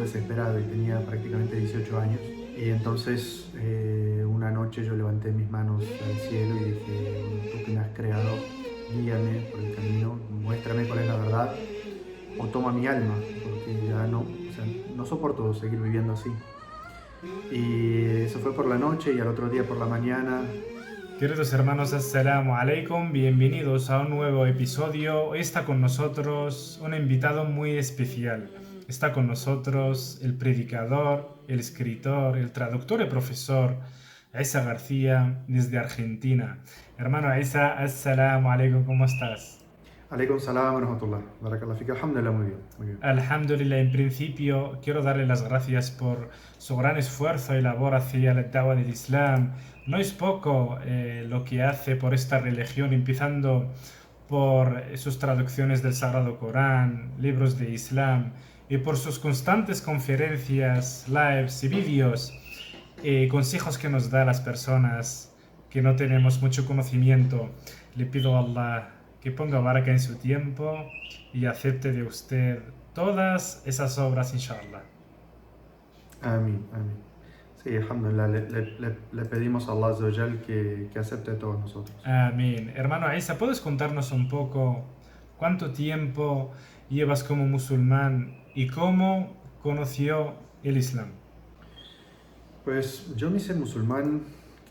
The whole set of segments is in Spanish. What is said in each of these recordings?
desesperado y tenía prácticamente 18 años. Y entonces una noche yo levanté mis manos al cielo y dije, bueno, tú que me has creado, guíame por el camino, muéstrame cuál es la verdad o toma mi alma, porque ya no, o sea, no soporto seguir viviendo así. Y eso fue por la noche y al otro día por la mañana. Queridos hermanos, assalamu alaikum, bienvenidos a un nuevo episodio. Hoy está con nosotros un invitado muy especial. Está con nosotros el predicador, el escritor, el traductor y profesor Isa García desde Argentina. Hermano Isa, assalamu alaikum, ¿cómo estás? Alaikum salam wa rahmatullah. Barakallah fika. Alhamdulillah, muy bien, muy bien. Alhamdulillah, en principio quiero darle las gracias por su gran esfuerzo y labor hacia la Dawa del Islam. No es poco lo que hace por esta religión, empezando por sus traducciones del Sagrado Corán, libros de Islam y por sus constantes conferencias, lives y vídeos, consejos que nos da a las personas que no tenemos mucho conocimiento. Le pido a Allah que ponga baraka en su tiempo y acepte de usted todas esas obras, inshallah. Amén, amén. Sí, alhamdulillah, le pedimos a Allah Azza wa Jal que acepte a todos nosotros. Amén. Hermano Isa, ¿puedes contarnos un poco cuánto tiempo llevas como musulmán y cómo conoció el Islam? Pues yo me hice musulmán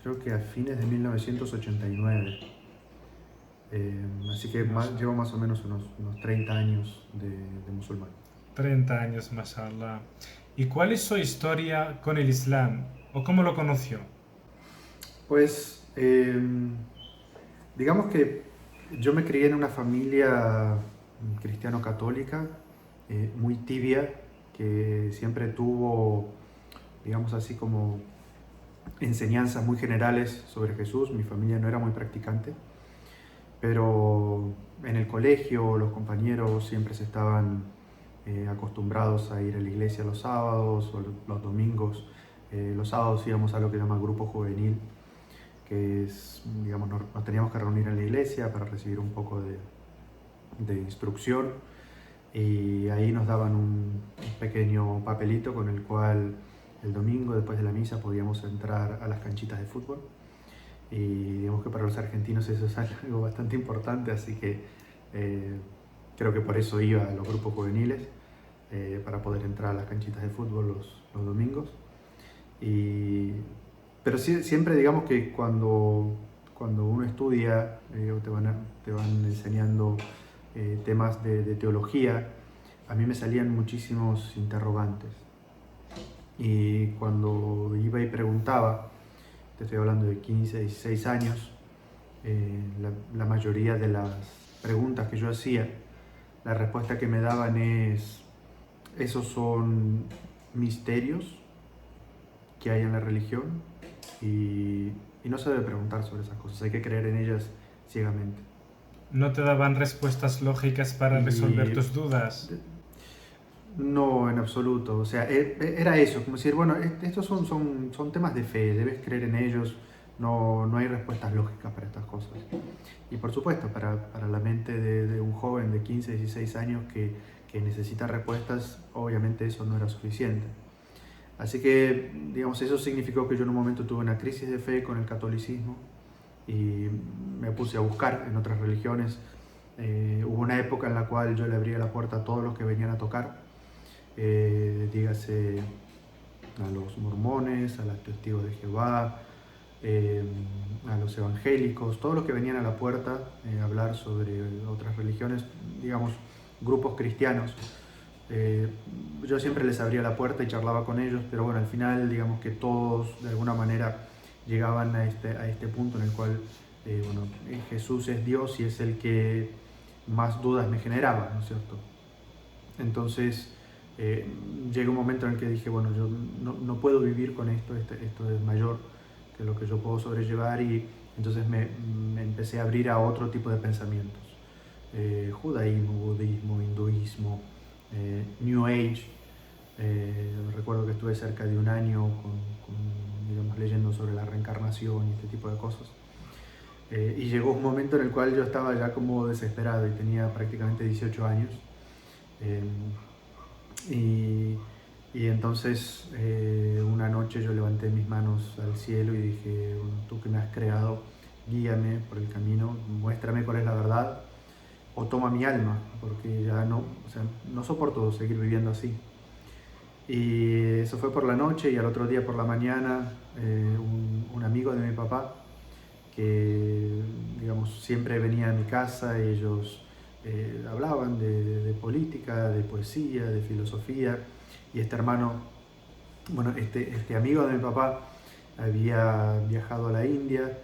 creo que a fines de 1989. Así que llevo más o menos unos 30 años de musulmán. 30 años, mashallah. ¿Y cuál es su historia con el Islam? ¿O cómo lo conoció? Pues digamos que yo me crié en una familia cristiano-católica muy tibia, que siempre tuvo, digamos así, como enseñanzas muy generales sobre Jesús. Mi familia no era muy practicante, pero en el colegio los compañeros siempre se estaban acostumbrados a ir a la iglesia los sábados o los domingos. Los sábados íbamos a lo que se llama grupo juvenil, que es, digamos, nos teníamos que reunir en la iglesia para recibir un poco de instrucción, y ahí nos daban un pequeño papelito con el cual el domingo después de la misa podíamos entrar a las canchitas de fútbol. Y digamos que para los argentinos eso es algo bastante importante, así que creo que por eso iba a los grupos juveniles, para poder entrar a las canchitas de fútbol los domingos. Y, pero sí, siempre digamos que cuando uno estudia o te van enseñando temas de teología, a mí me salían muchísimos interrogantes. Y cuando iba y preguntaba, te estoy hablando de 15, 16 años, la mayoría de las preguntas que yo hacía, la respuesta que me daban es, esos son misterios que hay en la religión y no se debe preguntar sobre esas cosas, hay que creer en ellas ciegamente. ¿No te daban respuestas lógicas para resolver Y tus dudas? no, en absoluto. O sea, era eso, como decir, bueno, estos son temas de fe, debes creer en ellos, no hay respuestas lógicas para estas cosas. Y por supuesto, para la mente de un joven de 15, 16 años que necesita respuestas, obviamente eso no era suficiente. Así que, digamos, eso significó que yo en un momento tuve una crisis de fe con el catolicismo y me puse a buscar en otras religiones. Hubo una época en la cual yo le abría la puerta a todos los que venían a tocar, dígase a los mormones, a los testigos de Jehová, a los evangélicos, todos los que venían a la puerta a hablar sobre otras religiones, digamos, grupos cristianos. Yo siempre les abría la puerta y charlaba con ellos, pero bueno, al final digamos que todos de alguna manera llegaban a este punto en el cual bueno, Jesús es Dios y es el que más dudas me generaba, ¿no es cierto? Entonces llegó un momento en el que dije, bueno, yo no puedo vivir con esto, esto es mayor que lo que yo puedo sobrellevar, y entonces me empecé a abrir a otro tipo de pensamientos. Judaísmo, budismo, hinduismo, New Age. Recuerdo que estuve cerca de un año digamos, leyendo sobre la reencarnación y este tipo de cosas. Y llegó un momento en el cual yo estaba ya como desesperado y tenía prácticamente 18 años. Y Y entonces una noche yo levanté mis manos al cielo y dije, bueno, tú que me has creado, guíame por el camino, muéstrame cuál es la verdad o toma mi alma, porque ya no, o sea, no soporto seguir viviendo así. Y eso fue por la noche y al otro día por la mañana un amigo de mi papá que, digamos, siempre venía a mi casa, ellos hablaban de política, de poesía, de filosofía, y este hermano, bueno, este amigo de mi papá había viajado a la India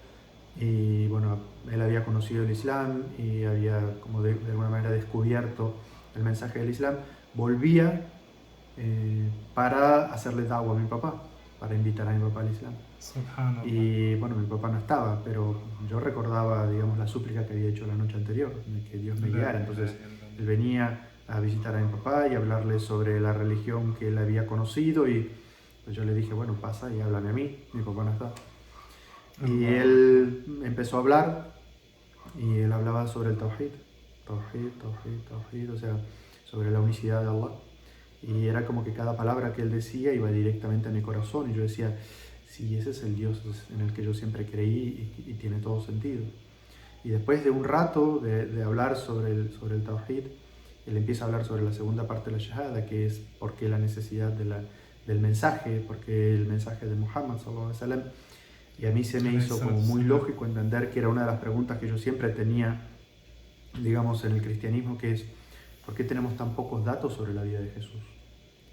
y, bueno, él había conocido el Islam y había, como de alguna manera, descubierto el mensaje del Islam. Volvía para hacerle dawa a mi papá, para invitar a mi papá al Islam. Subhanallah. Y bueno, mi papá no estaba, pero yo recordaba, digamos, la súplica que había hecho la noche anterior, de que Dios me La guiara. ilaha Entonces él illallah. venía a visitar a mi papá y hablarle sobre la religión que él había conocido y pues yo le dije, bueno, pasa y háblame a mí, mi papá no está. Y Allahu Akbar. él empezó a hablar y él hablaba sobre el Tawhid, Tawhid, Tawhid, Tawhid, o sea, sobre la unicidad de Allah. Y era como que cada palabra que él decía iba directamente a mi corazón y yo decía, sí, ese es el Dios en el que yo siempre creí y tiene todo sentido. Y después de un rato de hablar sobre el Tawhid, él empieza a hablar sobre la segunda parte de la Shahada, que es por qué la necesidad del mensaje, porque el mensaje de Muhammad sallallahu alaihi wasallam. Y a mí se me Alayhi hizo como salatu muy wassalam. lógico entender que era una de las preguntas que yo siempre tenía, digamos, en el cristianismo, que es ¿por qué tenemos tan pocos datos sobre la vida de Jesús?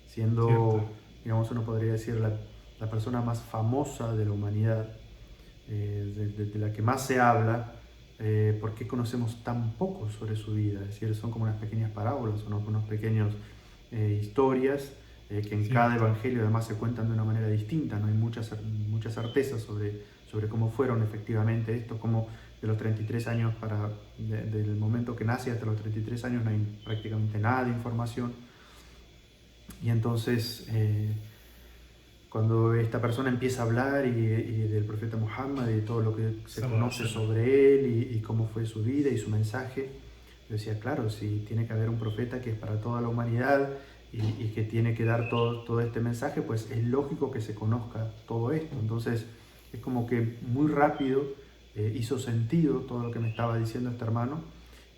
Cierto. Siendo, digamos, uno podría decir la persona más famosa de la humanidad, de la que más se habla, ¿por qué conocemos tan poco sobre su vida? Es decir, son como unas pequeñas parábolas, unos pequeños historias que en cada Cierto. evangelio además se cuentan de una manera distinta, no hay mucha certeza sobre cómo fueron efectivamente esto, como de los 33 años del momento que nace hasta los 33 años no hay prácticamente nada de información. Y entonces cuando esta persona empieza a hablar y del profeta Muhammad y todo lo que se Sallallahu conoce alaihi wasallam. sobre él y cómo fue su vida y su mensaje, yo decía, claro, si tiene que haber un profeta que es para toda la humanidad y que tiene que dar todo este mensaje, pues es lógico que se conozca todo esto. Entonces es como que muy rápido hizo sentido todo lo que me estaba diciendo este hermano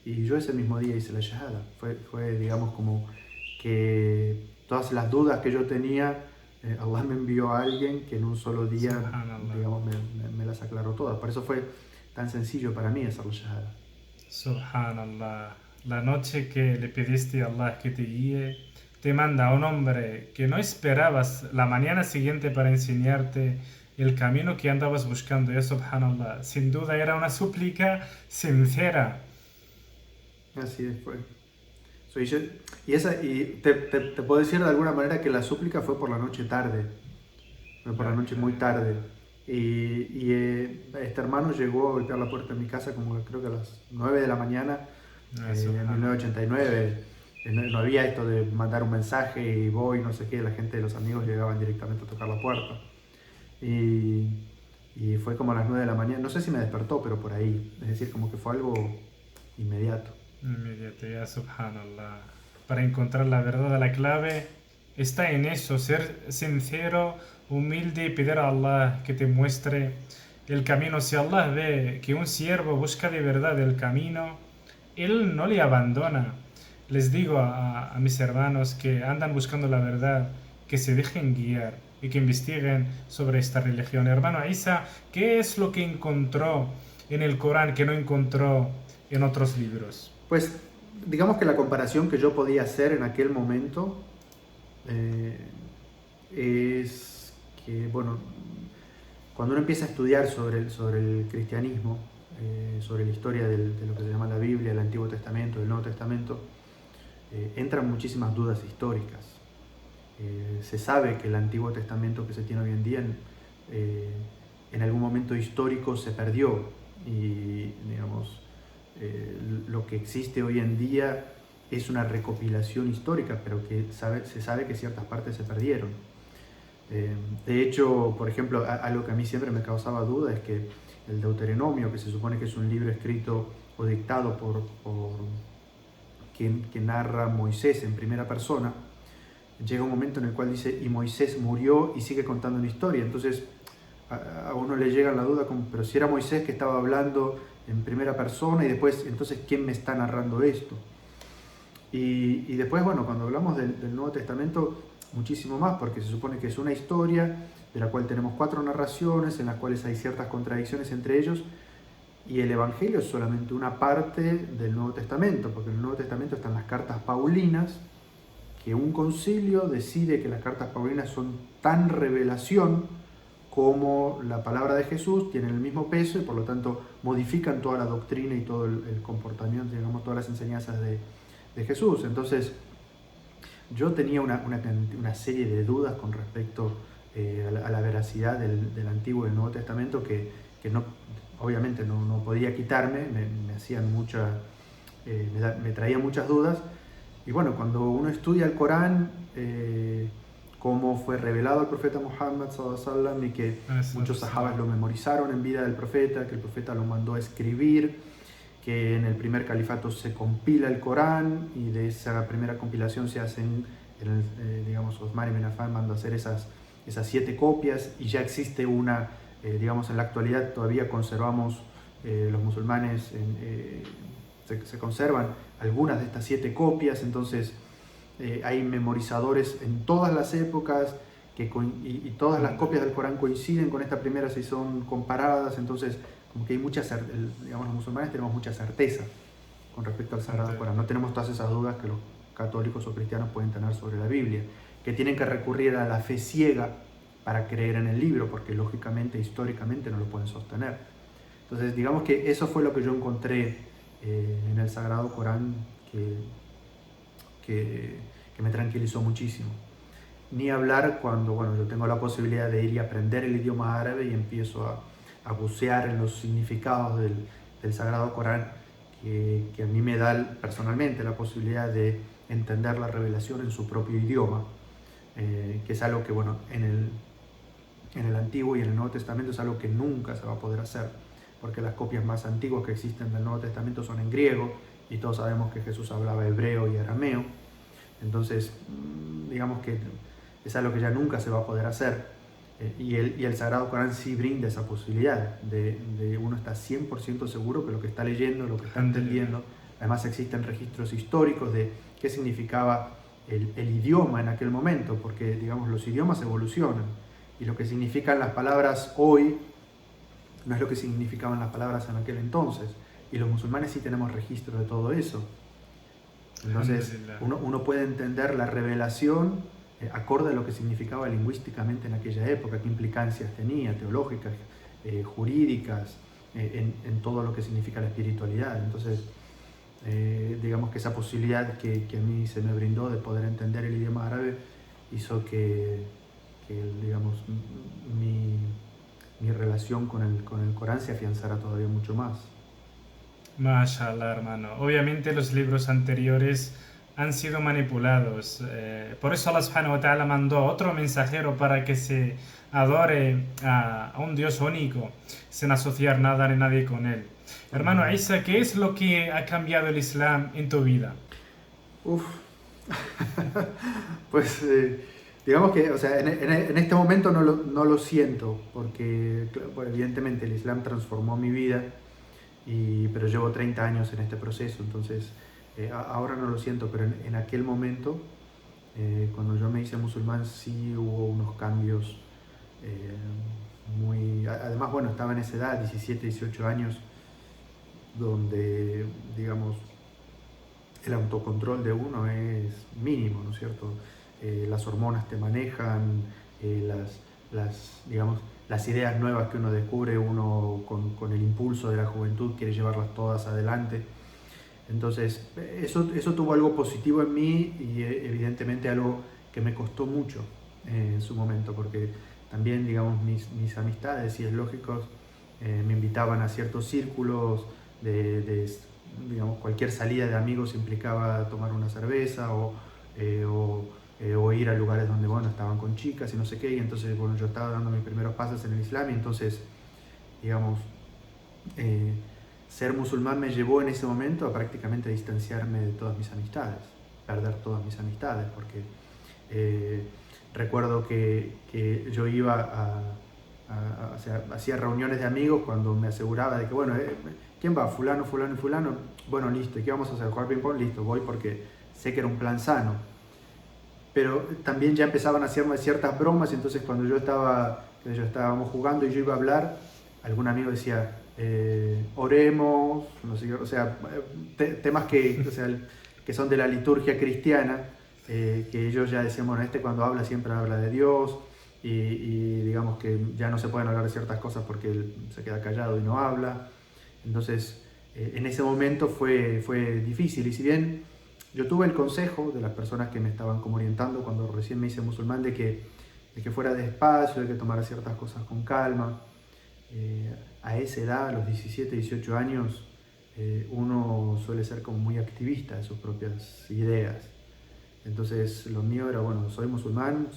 y yo ese mismo día hice la shahada. Fue digamos, como que todas las dudas que yo tenía Allah me envió a alguien que en un solo día, Subhanallah. digamos, me las aclaró todas. Por eso fue tan sencillo para mí hacer la shahada. Subhanallah. La noche que le pediste a Allah que te guíe, te manda a un hombre que no esperabas la mañana siguiente para enseñarte el camino que andabas buscando. Ya, subhanallah. Sin duda era una súplica sincera. Así fue. Y te puedo decir de alguna manera que la súplica fue por la noche tarde, fue por la La noche ilaha muy tarde. illallah. Este hermano llegó a golpear la puerta de mi casa como creo que a las 9 de la mañana en Subhanallah. 1989. No había esto de mandar un mensaje y voy, no sé qué, la gente de los amigos llegaban directamente a tocar la puerta. Y, y fue como a las 9 de la mañana, no sé si me despertó, pero por ahí, es decir, como que fue algo inmediato. Inmediato, ya, subhanallah. Para encontrar la verdad, la clave está en eso, ser sincero, humilde y pedir a Allah que te muestre el camino. Si Allah ve que un siervo busca de verdad el camino, Él no le abandona. Les digo a mis hermanos que andan buscando la verdad, que se dejen guiar y que investiguen sobre esta religión. Hermano Isa, ¿qué es lo que encontró en el Corán que no encontró en otros libros? Pues digamos que la comparación que yo podía hacer en aquel momento eh, es que, bueno, cuando uno empieza a estudiar sobre el cristianismo, sobre la historia de lo que se llama la Biblia, el Antiguo Testamento, el Nuevo Testamento, entran muchísimas dudas históricas. Se sabe que el Antiguo Testamento que se tiene hoy en día en algún momento histórico se perdió y digamos lo que existe hoy en día es una recopilación histórica, pero que se sabe que ciertas partes se perdieron. De hecho, por ejemplo, algo que a mí siempre me causaba duda es que el Deuteronomio, que se supone que es un libro escrito o dictado por quien narra Moisés en primera persona, llega un momento en el cual dice, y Moisés murió, y sigue contando una historia. Entonces a uno le llega la duda, como, pero si era Moisés que estaba hablando en primera persona, y después, entonces, ¿quién me está narrando esto? Y después, bueno, cuando hablamos del Nuevo Testamento, muchísimo más, porque se supone que es una historia de la cual tenemos 4 narraciones, en las cuales hay ciertas contradicciones entre ellos, y el Evangelio es solamente una parte del Nuevo Testamento, porque en el Nuevo Testamento están las cartas paulinas, que un concilio decide que las cartas paulinas son tan revelación como la palabra de Jesús, tienen el mismo peso y por lo tanto modifican toda la doctrina y todo el comportamiento, digamos, todas las enseñanzas de Jesús. Entonces, yo tenía una serie de dudas con respecto a la veracidad del Antiguo y del Nuevo Testamento que no, obviamente no podía quitarme, me hacían me traían muchas dudas. Y bueno, cuando uno estudia el Corán, cómo fue revelado al profeta Muhammad sallallahu y que muchos sahabas lo memorizaron en vida del profeta, que el profeta lo mandó a escribir, que en el primer califato se compila el Corán y de esa primera compilación se hacen, digamos, Osman ibn Affan mandó a hacer esas 7 copias y ya existe una, digamos, en la actualidad todavía conservamos, los musulmanes se conservan algunas de estas 7 copias, entonces hay memorizadores en todas las épocas y todas las copias del Corán coinciden con esta primera si son comparadas, entonces como que hay digamos, los musulmanes tenemos mucha certeza con respecto al Sagrado Corán, no tenemos todas esas dudas que los católicos o cristianos pueden tener sobre la Biblia, que tienen que recurrir a la fe ciega para creer en el libro, porque lógicamente, históricamente no lo pueden sostener. Entonces digamos que eso fue lo que yo encontré en el Sagrado Corán que me tranquilizó muchísimo. Ni hablar cuando, bueno, yo tengo la posibilidad de ir y aprender el idioma árabe y empiezo a bucear en los significados del Sagrado Corán, que a mí me da personalmente la posibilidad de entender la revelación en su propio idioma, que es algo que, bueno, en el Antiguo y en el Nuevo Testamento es algo que nunca se va a poder hacer, porque las copias más antiguas que existen del Nuevo Testamento son en griego, y todos sabemos que Jesús hablaba hebreo y arameo, entonces digamos que es algo que ya nunca se va a poder hacer, y el Sagrado Corán sí brinda esa posibilidad de uno está 100% seguro que lo que está leyendo, lo que está entendiendo, además existen registros históricos de qué significaba el idioma en aquel momento, porque digamos los idiomas evolucionan, y lo que significan las palabras hoy no es lo que significaban las palabras en aquel entonces, y los musulmanes sí tenemos registro de todo eso. Entonces uno puede entender la revelación acorde a lo que significaba lingüísticamente en aquella época, qué implicancias tenía, teológicas, jurídicas, en todo lo que significa la espiritualidad. Entonces digamos que esa posibilidad que a mí se me brindó de poder entender el idioma árabe hizo que digamos, mi relación con el Corán se afianzara todavía mucho más. Mashallah, hermano. Obviamente los libros anteriores han sido manipulados. Por eso Allah subhanahu wa ta'ala mandó otro mensajero para que se adore a un Dios único, sin asociar nada ni nadie con él. Hermano Isa, ¿qué es lo que ha cambiado el Islam en tu vida? Uf. Pues digamos que, o sea, en este momento no lo siento, porque bueno, evidentemente el Islam transformó mi vida, pero llevo 30 años en este proceso, entonces ahora no lo siento, pero en aquel momento, cuando yo me hice musulmán, sí hubo unos cambios Además, bueno, estaba en esa edad, 17, 18 años, donde, digamos, el autocontrol de uno es mínimo, ¿no es cierto? Las hormonas te manejan, digamos, las ideas nuevas que uno descubre, uno con el impulso de la juventud quiere llevarlas todas adelante. Entonces, eso tuvo algo positivo en mí y evidentemente algo que me costó mucho en su momento, porque también, digamos, mis amistades, y es lógico, me invitaban a ciertos círculos digamos, cualquier salida de amigos implicaba tomar una cerveza o ir a lugares donde, bueno, estaban con chicas y no sé qué, y entonces, bueno, yo estaba dando mis primeros pasos en el Islam y entonces, digamos, ser musulmán me llevó en ese momento a prácticamente distanciarme de todas mis amistades, perder todas mis amistades, porque Eh, recuerdo que yo iba o sea, hacía reuniones de amigos cuando me aseguraba de que, bueno, ¿quién va? Fulano, fulano y fulano. Bueno, listo, ¿y qué vamos a hacer? ¿Jugar ping-pong? Listo, voy porque sé que era un plan sano. Pero también ya empezaban a hacerme ciertas bromas, y entonces cuando estábamos jugando y yo iba a hablar, algún amigo decía, oremos, no sé, o sea, temas que, o sea, que son de la liturgia cristiana, que ellos ya decían, bueno, este cuando habla siempre habla de Dios, y digamos que ya no se pueden hablar de ciertas cosas porque él se queda callado y no habla. Entonces, en ese momento fue difícil, y si bien yo tuve el consejo de las personas que me estaban como orientando cuando recién me hice musulmán de que fuera despacio, de que tomara ciertas cosas con calma. A esa edad, a los 17, 18 años, uno suele ser como muy activista de sus propias ideas. Entonces lo mío era, bueno, soy musulmán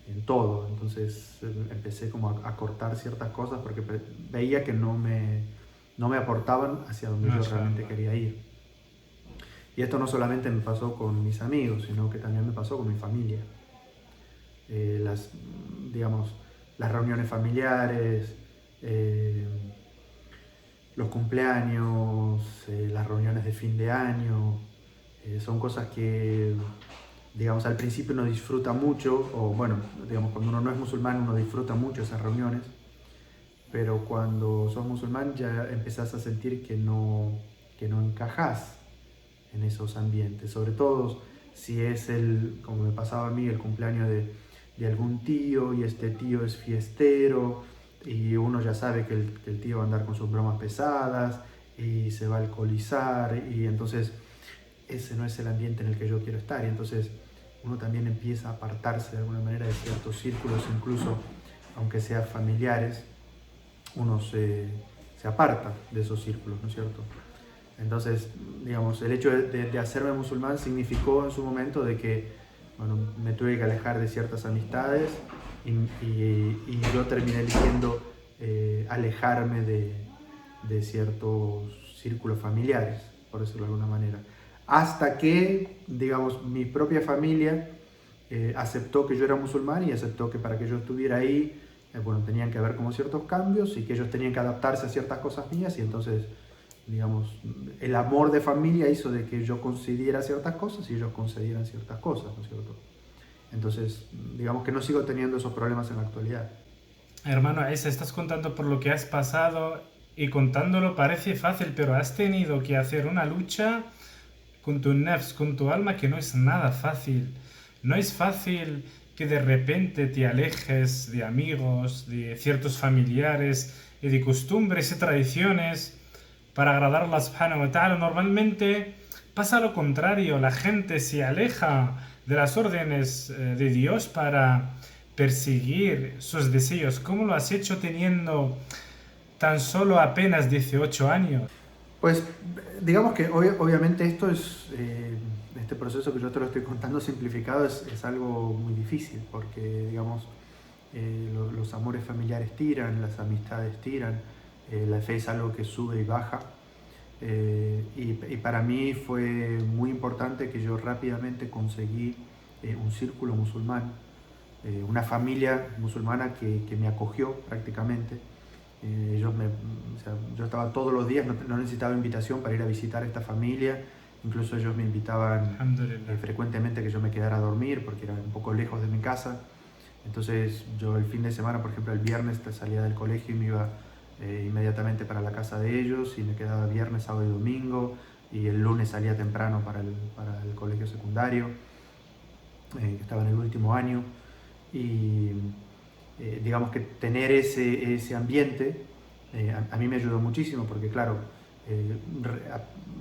en todo. Entonces empecé como a cortar ciertas cosas porque veía que no me aportaban hacia donde yo realmente Mashallah. quería ir. Y esto no solamente me pasó con mis amigos, sino que también me pasó con mi familia. Las, digamos, las reuniones familiares, eh, los cumpleaños, las reuniones de fin de año, son cosas que, digamos, al principio uno disfruta mucho, o bueno, digamos, cuando uno no es musulmán uno disfruta mucho esas reuniones, pero cuando sos musulmán ya empezás a sentir que no encajás en esos ambientes, sobre todo si es como me pasaba a mí, el cumpleaños de algún tío, y este tío es fiestero, y uno ya sabe que el tío va a andar con sus bromas pesadas y se va a alcoholizar, y entonces ese no es el ambiente en el que yo quiero estar, y entonces uno también empieza a apartarse de alguna manera de ciertos círculos, incluso aunque sean familiares, uno se aparta de esos círculos, ¿no es cierto? Entonces, digamos, el hecho de hacerme musulmán significó en su momento de que, bueno, me tuve que alejar de ciertas amistades, y yo terminé eligiendo alejarme de ciertos círculos familiares, por decirlo de alguna manera. Hasta que, digamos, mi propia familia aceptó que yo era musulmán, y aceptó que para que yo estuviera ahí, bueno, tenían que haber como ciertos cambios, y que ellos tenían que adaptarse a ciertas cosas mías, y entonces, digamos, el amor de familia hizo de que yo concediera ciertas cosas y ellos concedieran ciertas cosas, ¿no es cierto? Entonces, digamos que no sigo teniendo esos problemas en la actualidad. Hermano, Isa, estás contando por lo que has pasado y contándolo parece fácil, pero has tenido que hacer una lucha con tu nafs, con tu alma, que no es nada fácil. No es fácil que de repente te alejes de amigos, de ciertos familiares y de costumbres y tradiciones para agradar a Allah subhanahu wa ta'ala. Normalmente pasa lo contrario, la gente se aleja de las órdenes de Dios para perseguir sus deseos. ¿Cómo lo has hecho teniendo tan solo apenas 18 años? Pues digamos que obviamente esto es, este proceso que yo te lo estoy contando simplificado, es algo muy difícil, porque digamos, los amores familiares tiran, las amistades tiran, la fe es algo que sube y baja. Y para mí fue muy importante que yo rápidamente conseguí un círculo musulmán, una familia musulmana que me acogió prácticamente. O sea, yo estaba todos los días, no necesitaba invitación para ir a visitar a esta familia. Incluso ellos me invitaban Alhamdulillah. frecuentemente que yo me quedara a dormir porque era un poco lejos de mi casa. Entonces yo el fin de semana, por ejemplo el viernes, salía del colegio y me iba inmediatamente para la casa de ellos, y me quedaba viernes, sábado y domingo, y el lunes salía temprano para el colegio secundario, que estaba en el último año. Y digamos que tener ese ambiente a mí me ayudó muchísimo, porque claro, eh,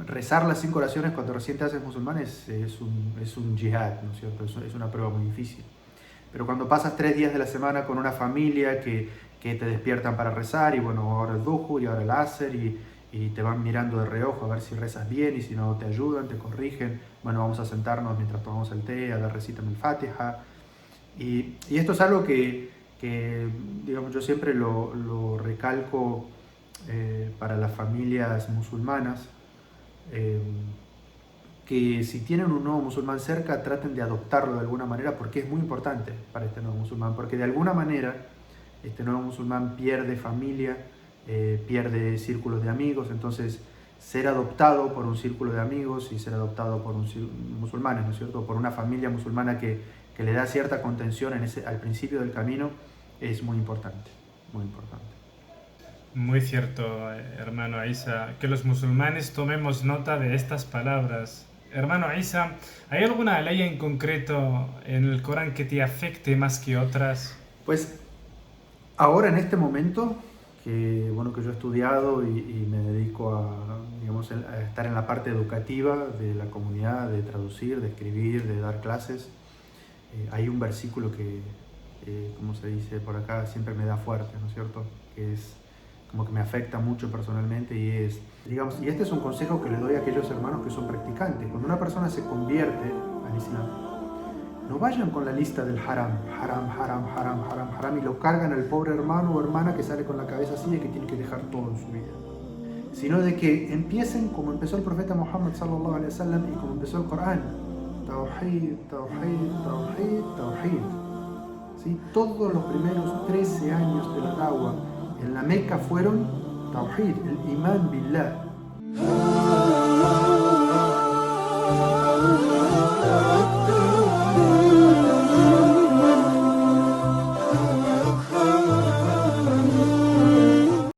rezar las 5 oraciones cuando recién te haces musulmán es un jihad, ¿no es cierto? Es una prueba muy difícil. Pero cuando pasas 3 días de la semana con una familia que te despiertan para rezar, y bueno, ahora el Duhur y ahora el Asr, y te van mirando de reojo a ver si rezas bien, y si no te ayudan, te corrigen, bueno, vamos a sentarnos mientras tomamos el té, a la recita el Fatiha. Y esto es algo que, digamos, yo siempre lo recalco para las familias musulmanas, eh, que si tienen un nuevo musulmán cerca, traten de adoptarlo de alguna manera, porque es muy importante para este nuevo musulmán, porque de alguna manera este nuevo musulmán pierde familia, pierde círculos de amigos. Entonces ser adoptado por un círculo de amigos y ser adoptado por musulmanes, ¿no es cierto?, por una familia musulmana que le da cierta contención al principio del camino, es muy importante, muy importante. Muy cierto, hermano Isa, que los musulmanes tomemos nota de estas palabras. Hermano Isa, ¿hay alguna ley en concreto en el Corán que te afecte más que otras? Pues ahora en este momento, que bueno, que yo he estudiado y me dedico a estar en la parte educativa de la comunidad, de traducir, de escribir, de dar clases, hay un versículo que, como se dice por acá, siempre me da fuerte, ¿no es cierto?, que es como que me afecta mucho personalmente, y es, digamos, y este es un consejo que le doy a aquellos hermanos que son practicantes. Cuando una persona se convierte al Islam, no vayan con la lista del haram, haram, haram, haram, haram, haram, y lo cargan al pobre hermano o hermana que sale con la cabeza así de que tiene que dejar todo en su vida, sino de que empiecen como empezó el profeta Muhammad sallallahu alaihi wasallam y como empezó el Corán: Tawhid, Tawhid, Tawhid, Tawhid. ¿Sí? Todos los primeros 13 años de la da'wah en la Meca fueron Tawhid, el Imán Billah,